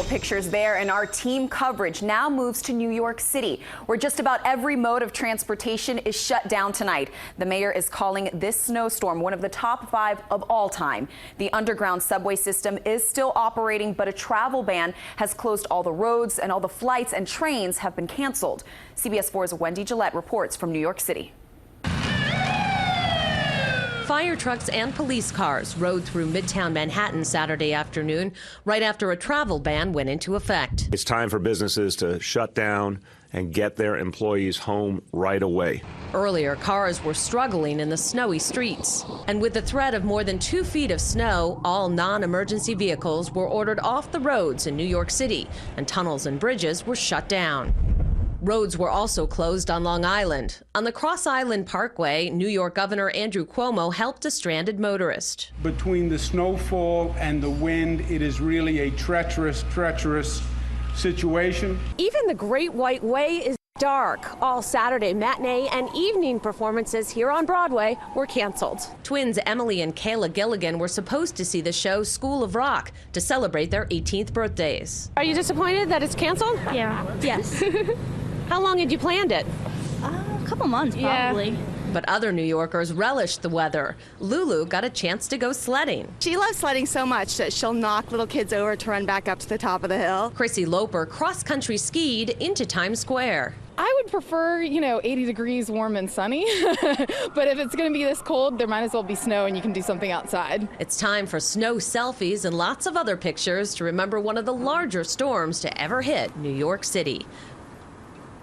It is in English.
pictures there, and our team coverage now moves to New York City, where just about every mode of transportation is shut down tonight. The mayor is calling this snowstorm one of the top 5 of all time. The underground subway system is still operating, but a travel ban has closed all the roads, and all the flights and trains have been canceled. CBS 4's Wendy Gillette reports from New York City. Fire trucks and police cars rode through Midtown Manhattan Saturday afternoon, right after a travel ban went into effect. It's time for businesses to shut down and get their employees home right away. Earlier, cars were struggling in the snowy streets. And with the threat of more than 2 feet of snow, all non-emergency vehicles were ordered off the roads in New York City, and tunnels and bridges were shut down. Roads were also closed on Long Island. On the Cross Island Parkway, New York Governor Andrew Cuomo helped a stranded motorist. Between the snowfall and the wind, it is really a treacherous situation. Even the Great White Way is dark. All Saturday matinee and evening performances here on Broadway were canceled. Twins Emily and Kayla Gilligan were supposed to see the show School of Rock to celebrate their 18th birthdays. Are you disappointed that it's canceled? Yeah. Yes. How long had you planned it? A couple months, probably. Yeah. But other New Yorkers relished the weather. Lulu got a chance to go sledding. She loves sledding so much that she'll knock little kids over to run back up to the top of the hill. Chrissy Loper cross-country skied into Times Square. I would prefer, 80 degrees warm and sunny, but if it's going to be this cold, there might as well be snow and you can do something outside. It's time for snow selfies and lots of other pictures to remember one of the larger storms to ever hit New York City.